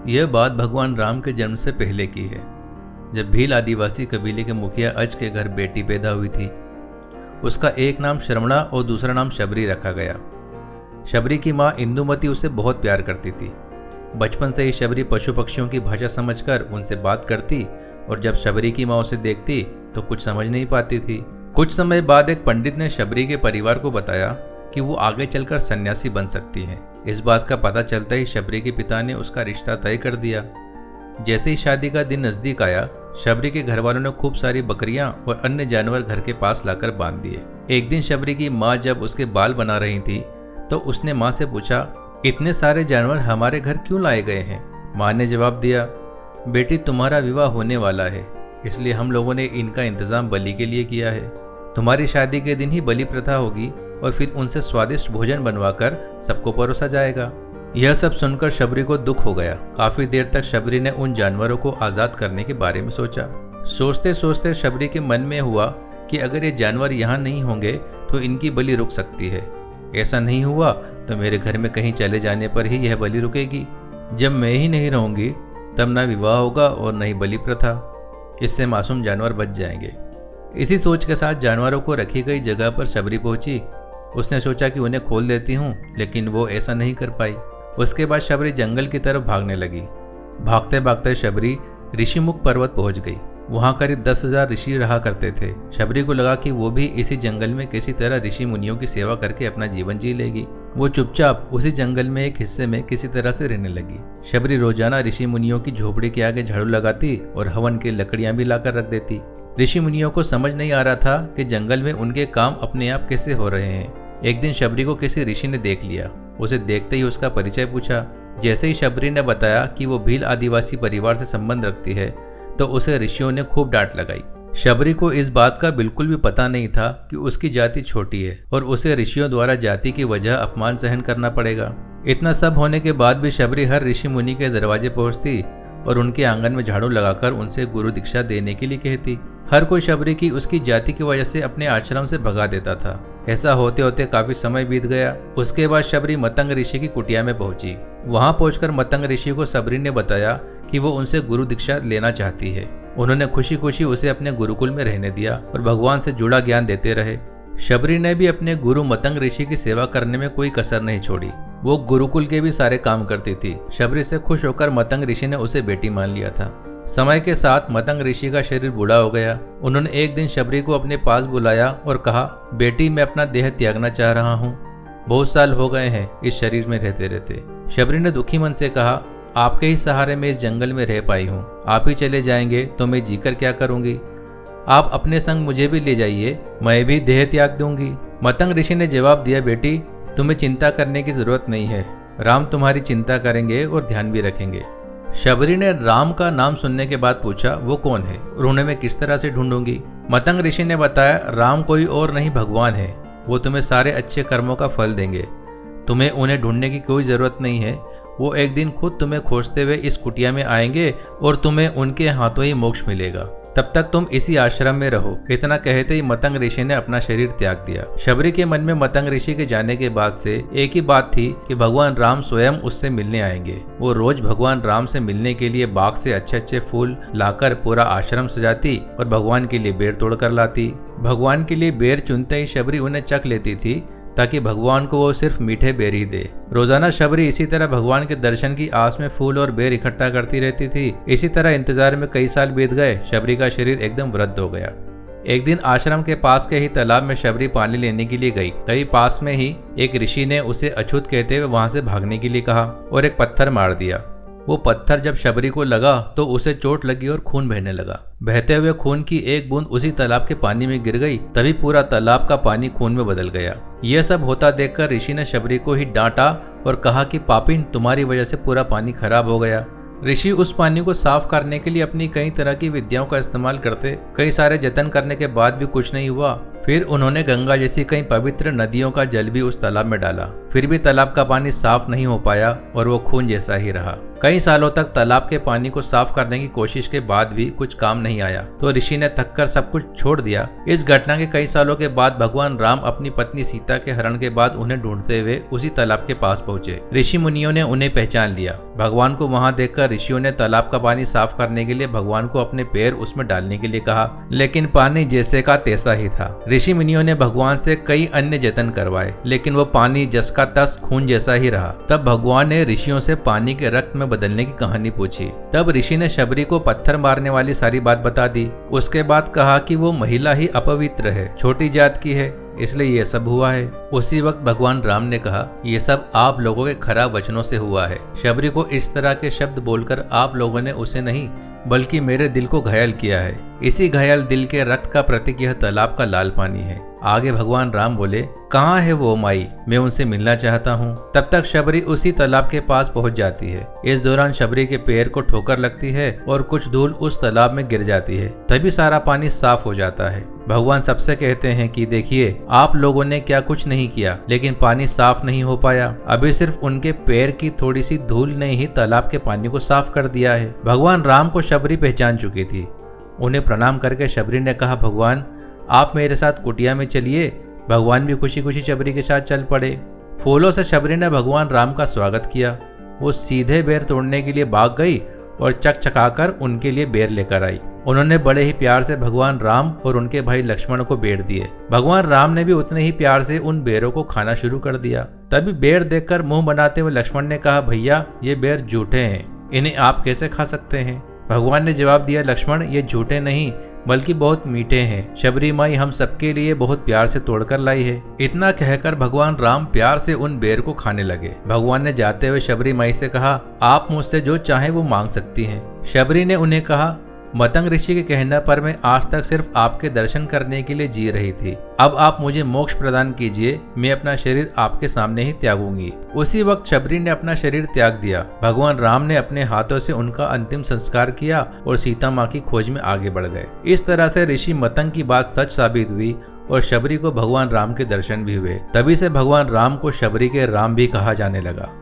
यह बात भगवान राम के जन्म से पहले की है, जब भील आदिवासी कबीले के मुखिया अज के घर बेटी पैदा हुई थी। उसका एक नाम शरवणा और दूसरा नाम शबरी रखा गया। शबरी की माँ इंदुमती उसे बहुत प्यार करती थी। बचपन से ही शबरी पशु पक्षियों की भाषा समझकर उनसे बात करती और जब शबरी की माँ उसे देखती तो कुछ समझ नहीं पाती थी। कुछ समय बाद एक पंडित ने शबरी के परिवार को बताया कि वो आगे चलकर सन्यासी बन सकती है। इस बात का पता चलता ही शबरी के पिता ने उसका रिश्ता तय कर दिया। जैसे ही शादी का दिन नजदीक आया, शबरी के घर वालों ने खूब सारी बकरियां और अन्य जानवर घर के पास लाकर बांध दिए। एक दिन शबरी की माँ जब उसके बाल बना रही थी तो उसने माँ से पूछा, इतने सारे जानवर हमारे घर क्यों लाए गए हैं? माँ ने जवाब दिया, बेटी तुम्हारा विवाह होने वाला है, इसलिए हम लोगों ने इनका इंतजाम बलि के लिए किया है। तुम्हारी शादी के दिन ही बलि प्रथा होगी और फिर उनसे स्वादिष्ट भोजन बनवाकर सबको परोसा जाएगा। यह सब सुनकर शबरी को दुख हो गया। काफी देर तक शबरी ने उन जानवरों को आजाद करने के बारे में सोचा। सोचते सोचते शबरी के मन में हुआ कि अगर ये जानवर यहाँ नहीं होंगे तो इनकी बलि रुक सकती है। ऐसा नहीं हुआ तो मेरे घर में कहीं चले जाने पर ही यह बलि रुकेगी। जब मैं ही नहीं रहूंगी तब न विवाह होगा और न ही बलि प्रथा। इससे मासूम जानवर बच जाएंगे। इसी सोच के साथ जानवरों को रखी गई जगह पर शबरी पहुंची। उसने सोचा कि उन्हें खोल देती हूँ, लेकिन वो ऐसा नहीं कर पाई। उसके बाद शबरी जंगल की तरफ भागने लगी। भागते भागते शबरी ऋषिमुख पर्वत पहुंच गई। वहां करीब 10,000 ऋषि रहा करते थे। शबरी को लगा कि वो भी इसी जंगल में किसी तरह ऋषि मुनियों की सेवा करके अपना जीवन जी लेगी। वो चुपचाप उसी जंगल में एक हिस्से में किसी तरह से रहने लगी। शबरी रोजाना ऋषि मुनियों की झोपड़ी के आगे झाड़ू लगाती और हवन की लकड़ियां भी लाकर रख देती। ऋषि मुनियों को समझ नहीं आ रहा था कि जंगल में उनके काम अपने आप कैसे हो रहे हैं। एक दिन शबरी को किसी ऋषि ने देख लिया। उसे देखते ही उसका परिचय पूछा। जैसे ही शबरी ने बताया कि वो भील आदिवासी परिवार से संबंध रखती है तो उसे ऋषियों ने खूब डांट लगाई। शबरी को इस बात का बिल्कुल भी पता नहीं था कि उसकी जाति छोटी है और उसे ऋषियों द्वारा जाति की वजह अपमान सहन करना पड़ेगा। इतना सब होने के बाद भी शबरी हर ऋषि मुनि के दरवाजे पहुंचती और उनके आंगन में झाड़ू लगाकर उनसे गुरु दीक्षा देने के लिए कहती। हर कोई शबरी की उसकी जाति की वजह से अपने आश्रम से भगा देता था। ऐसा होते होते काफी समय बीत गया। उसके बाद शबरी मतंग ऋषि की कुटिया में पहुंची। वहां पहुंचकर मतंग ऋषि को शबरी ने बताया कि वो उनसे गुरु दीक्षा लेना चाहती है। उन्होंने खुशी खुशी उसे अपने गुरुकुल में रहने दिया और भगवान से जुड़ा ज्ञान देते रहे। शबरी ने भी अपने गुरु मतंग ऋषि की सेवा करने में कोई कसर नहीं छोड़ी। वो गुरुकुल के भी सारे काम करती थी। शबरी से खुश होकर मतंग ऋषि ने उसे बेटी मान लिया था। समय के साथ मतंग ऋषि का शरीर बूढ़ा हो गया। उन्होंने एक दिन शबरी को अपने पास बुलाया और कहा, बेटी मैं अपना देह त्यागना चाह रहा हूँ। बहुत साल हो गए हैं इस शरीर में रहते रहते। शबरी ने दुखी मन से कहा, आपके ही सहारे में इस जंगल में रह पाई हूँ। आप ही चले जाएंगे तो मैं जीकर क्या करूंगी? आप अपने संग मुझे भी ले जाइए, मैं भी देह त्याग दूंगी। मतंग ऋषि ने जवाब दिया, बेटी तुम्हें चिंता करने की जरूरत नहीं है। राम तुम्हारी चिंता करेंगे और ध्यान भी रखेंगे। शबरी ने राम का नाम सुनने के बाद पूछा, वो कौन है और उन्हें मैं किस तरह से ढूंढूंगी? मतंग ऋषि ने बताया, राम कोई और नहीं भगवान है। वो तुम्हें सारे अच्छे कर्मों का फल देंगे। तुम्हें उन्हें ढूंढने की कोई जरूरत नहीं है। वो एक दिन खुद तुम्हें खोजते हुए इस कुटिया में आएंगे और तुम्हें उनके हाथों ही मोक्ष मिलेगा। तब तक तुम इसी आश्रम में रहो। इतना कहते ही मतंग ऋषि ने अपना शरीर त्याग दिया। शबरी के मन में मतंग ऋषि के जाने के बाद से एक ही बात थी कि भगवान राम स्वयं उससे मिलने आएंगे। वो रोज भगवान राम से मिलने के लिए बाग से अच्छे अच्छे फूल लाकर पूरा आश्रम सजाती और भगवान के लिए बेर तोड़ कर लाती। भगवान के लिए बेर चुनते ही शबरी उन्हें चख लेती थी ताकि भगवान को वो सिर्फ मीठे बेर ही दे। रोजाना शबरी इसी तरह भगवान के दर्शन की आस में फूल और बेर इकट्ठा करती रहती थी। इसी तरह इंतजार में कई साल बीत गए। शबरी का शरीर एकदम वृद्ध हो गया। एक दिन आश्रम के पास के ही तालाब में शबरी पानी लेने के लिए गई। तभी पास में ही एक ऋषि ने उसे अछूत कहते हुए वहां से भागने के लिए कहा और एक पत्थर मार दिया। वो पत्थर जब शबरी को लगा तो उसे चोट लगी और खून बहने लगा। बहते हुए खून की एक बूंद उसी तालाब के पानी में गिर गई। तभी पूरा तालाब का पानी खून में बदल गया। यह सब होता देखकर ऋषि ने शबरी को ही डांटा और कहा कि पापिन, तुम्हारी वजह से पूरा पानी खराब हो गया। ऋषि उस पानी को साफ करने के लिए अपनी कई तरह की विद्याओं का इस्तेमाल करते। कई सारे जतन करने के बाद भी कुछ नहीं हुआ। फिर उन्होंने गंगा जैसी कई पवित्र नदियों का जल भी उस तालाब में डाला। फिर भी तालाब का पानी साफ नहीं हो पाया और वो खून जैसा ही रहा। कई सालों तक तालाब के पानी को साफ करने की कोशिश के बाद भी कुछ काम नहीं आया तो ऋषि ने थककर सब कुछ छोड़ दिया। इस घटना के कई सालों के बाद भगवान राम अपनी पत्नी सीता के हरण के बाद उन्हें ढूंढते हुए उसी तालाब के पास पहुंचे। ऋषि मुनियों ने उन्हें पहचान लिया। भगवान को वहां देखकर ऋषियों ने तालाब का पानी साफ करने के लिए भगवान को अपने पैर उसमें डालने के लिए कहा, लेकिन पानी जैसे का तैसा ही था। ऋषि मुनियों ने भगवान से कई अन्य जतन करवाए लेकिन वो पानी जस का तस खून जैसा ही रहा। तब भगवान ने ऋषियों से पानी के रक्त में बदलने की कहानी पूछी। तब ऋषि ने शबरी को पत्थर मारने वाली सारी बात बता दी। उसके बाद कहा कि वो महिला ही अपवित्र है, छोटी जात की है, इसलिए ये सब हुआ है। उसी वक्त भगवान राम ने कहा, ये सब आप लोगों के खराब वचनों से हुआ है। शबरी को इस तरह के शब्द बोलकर आप लोगों ने उसे नहीं बल्कि मेरे दिल को घायल किया है। इसी घायल दिल के रक्त का प्रतीक यह तालाब का लाल पानी है। आगे भगवान राम बोले, कहाँ है वो माई, मैं उनसे मिलना चाहता हूँ। तब तक शबरी उसी तालाब के पास पहुँच जाती है। इस दौरान शबरी के पैर को ठोकर लगती है और कुछ धूल उस तालाब में गिर जाती है। तभी सारा पानी साफ हो जाता है। भगवान सबसे कहते हैं कि देखिए, आप लोगों ने क्या कुछ नहीं किया लेकिन पानी साफ नहीं हो पाया। अभी सिर्फ उनके पैर की थोड़ी सी धूल ने ही तालाब के पानी को साफ कर दिया है। भगवान राम को शबरी पहचान चुकी थी। उन्हें प्रणाम करके शबरी ने कहा, भगवान आप मेरे साथ कुटिया में चलिए। भगवान भी खुशी खुशी शबरी के साथ चल पड़े। फूलों से शबरी ने भगवान राम का स्वागत किया। वो सीधे बेर तोड़ने के लिए भाग गई और चकचकाकर उनके लिए बेर लेकर आई। उन्होंने बड़े ही प्यार से भगवान राम और उनके भाई लक्ष्मण को बेर दिए। भगवान राम ने भी उतने ही प्यार से उन बेरों को खाना शुरू कर दिया। तभी बेर देखकर मुंह बनाते हुए लक्ष्मण ने कहा, भैया ये बेर झूठे हैं, इन्हें आप कैसे खा सकते हैं। भगवान ने जवाब दिया, लक्ष्मण ये झूठे नहीं बल्कि बहुत मीठे हैं। शबरी माई हम सबके लिए बहुत प्यार से तोड़कर लाई है। इतना कहकर भगवान राम प्यार से उन बेर को खाने लगे। भगवान ने जाते हुए शबरी माई से कहा, आप मुझसे जो चाहे वो मांग सकती हैं। शबरी ने उन्हें कहा, मतंग ऋषि के कहने पर मैं आज तक सिर्फ आपके दर्शन करने के लिए जी रही थी। अब आप मुझे मोक्ष प्रदान कीजिए, मैं अपना शरीर आपके सामने ही त्यागूंगी। उसी वक्त शबरी ने अपना शरीर त्याग दिया। भगवान राम ने अपने हाथों से उनका अंतिम संस्कार किया और सीता माँ की खोज में आगे बढ़ गए। इस तरह से ऋषि मतंग की बात सच साबित हुई और शबरी को भगवान राम के दर्शन भी हुए। तभी से भगवान राम को शबरी के राम भी कहा जाने लगा।